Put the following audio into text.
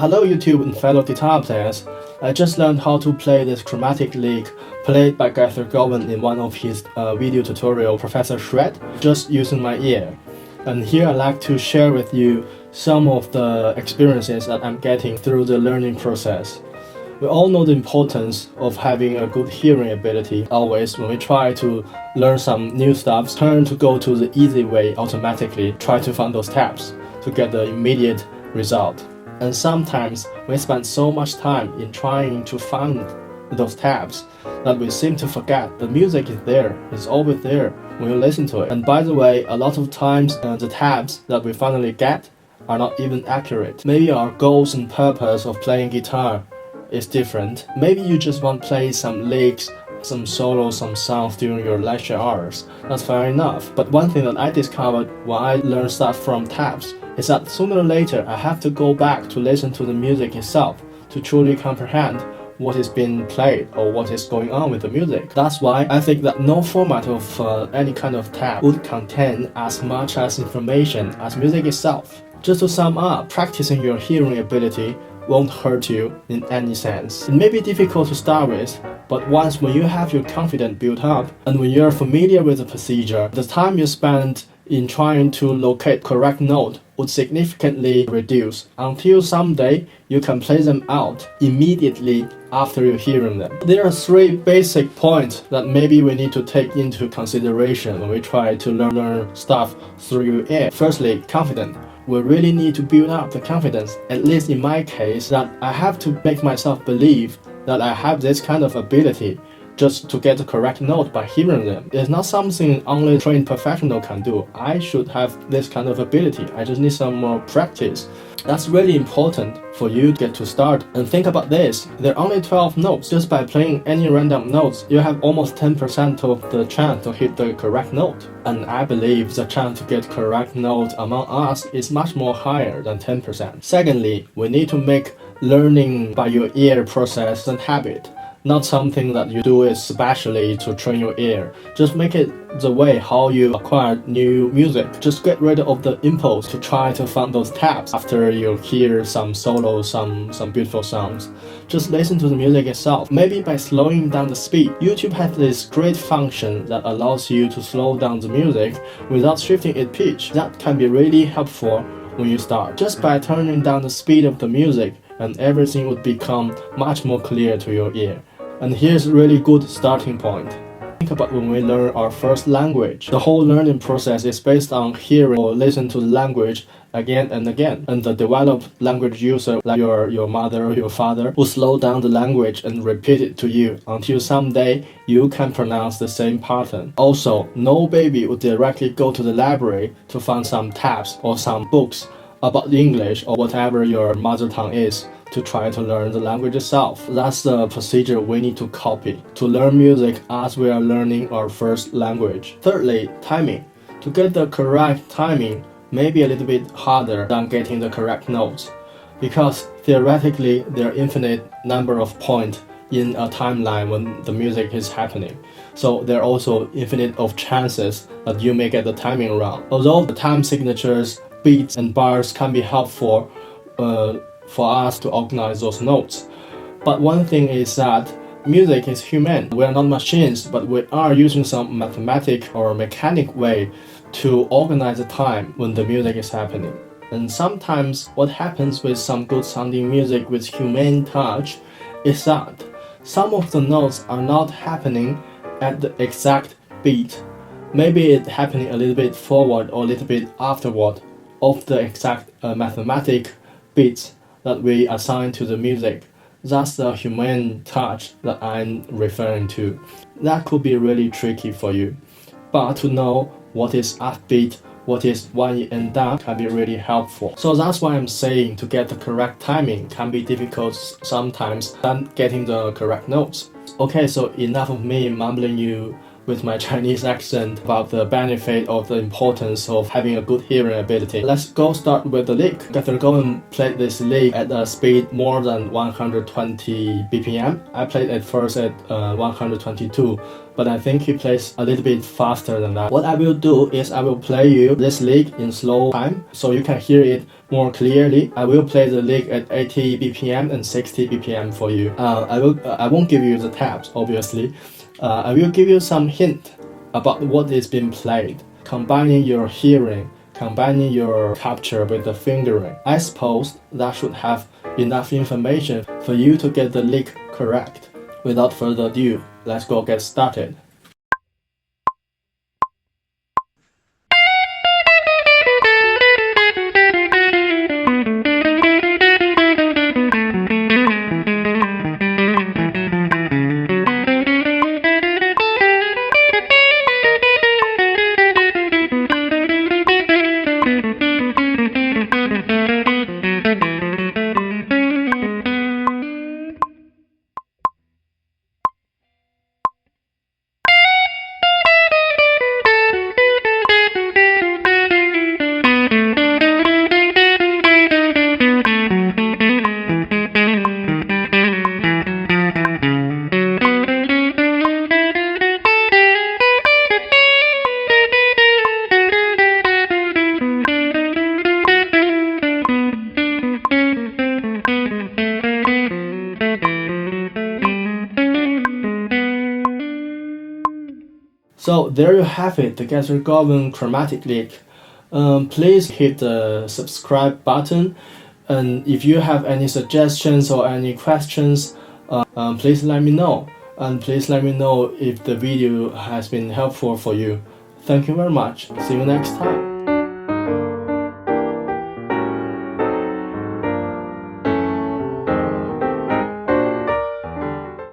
hello YouTube and fellow guitar players. I just learned how to play this chromatic lick played by Guthrie Govan in one of his video tutorial, Professor Shred, just using my ear. And here I'd like to share with you some of the experiences that I'm getting through the learning process. We all know the importance of having a good hearing ability. Always when we try to learn some new stuff, turn to go to the easy way automatically, try to find those tabs to get the immediate result. And sometimes we spend so much time in trying to find those tabs that we seem to forget the music is there, it's always there when you listen to it. And by the way, a lot of times the tabs that we finally get are not even accurate. Maybe our goals and purpose of playing guitar is different. Maybe you just want to play some licks, some solos, some songs during your lecture hours. That's fair enough. But one thing that I discovered when I learned stuff from tabs is that sooner or later I have to go back to listen to the music itself to truly comprehend what is being played or what is going on with the music. That's why I think that no format of any kind of tab would contain as much as information as music itself. Just to sum up, practicing your hearing ability won't hurt you in any sense. It may be difficult to start with, but once when you have your confidence built up and when you're familiar with the procedure, the time you spend in trying to locate correct note would significantly reduce until someday you can play them out immediately after you're hearing them. There are three basic points that maybe we need to take into consideration when we try to learn stuff through your ear. Firstly, confidence. We really need to build up the confidence, at least in my case, that I have to make myself believe that I have this kind of ability just to get the correct note by hearing them. It's not something only a trained professional can do. I should have this kind of ability. I just need some more practice. That's really important for you to get to start. And think about this, there are only 12 notes. Just by playing any random notes, you have almost 10% of the chance to hit the correct note. And I believe the chance to get correct note among us is much more higher than 10%. Secondly, we need to make learning by your ear process a habit. Not something that you do especially to train your ear. Just make it the way how you acquire new music. Just get rid of the impulse to try to find those tabs after you hear some solos, some beautiful sounds. Just listen to the music itself. Maybe by slowing down the speed. YouTube has this great function that allows you to slow down the music without shifting its pitch. That can be really helpful when you start. Just by turning down the speed of the music, and everything would become much more clear to your ear. And here's a really good starting point. Think about when we learn our first language. The whole learning process is based on hearing or listen to the language again and again. And the developed language user, like your mother or your father, will slow down the language and repeat it to you until someday you can pronounce the same pattern. Also, no baby would directly go to the library to find some tabs or some books about English or whatever your mother tongue is to try to learn the language itself. That's the procedure we need to copy to learn music as we are learning our first language. Thirdly, timing. To get the correct timing may be a little bit harder than getting the correct notes, because theoretically there are infinite number of points in a timeline when the music is happening. So there are also infinite of chances that you may get the timing wrong. Although the time signatures, beats and bars can be helpful for us to organize those notes. But one thing is that music is human. We are not machines, but we are using some mathematic or mechanic way to organize the time when the music is happening. And sometimes what happens with some good sounding music with humane touch is that some of the notes are not happening at the exact beat. Maybe it's happening a little bit forward or a little bit afterward of the exact mathematic beats that we assign to the music. That's the humane touch that I'm referring to. That could be really tricky for you. But to know what is upbeat, what is one and down can be really helpful. So that's why I'm saying to get the correct timing can be difficult sometimes than getting the correct notes. Okay, so enough of me mumbling you with my Chinese accent about the benefit of the importance of having a good hearing ability. Let's go start with the lick. Guthrie Govan played this lick at a speed more than 120 BPM. I played it first at 122, but I think he plays a little bit faster than that. What I will do is I will play you this lick in slow time so you can hear it more clearly. I will play the lick at 80 BPM and 60 BPM for you. I won't give you the tabs, obviously. I will give you some hint about what is being played, combining your hearing, combining your capture with the fingering. I suppose that should have enough information for you to get the lick correct. Without further ado, let's go get started. So there you have it, the Guthrie Govan chromatic lick. Please hit the subscribe button, and if you have any suggestions or any questions, please let me know. And please let me know if the video has been helpful for you. Thank you very much. See you next time.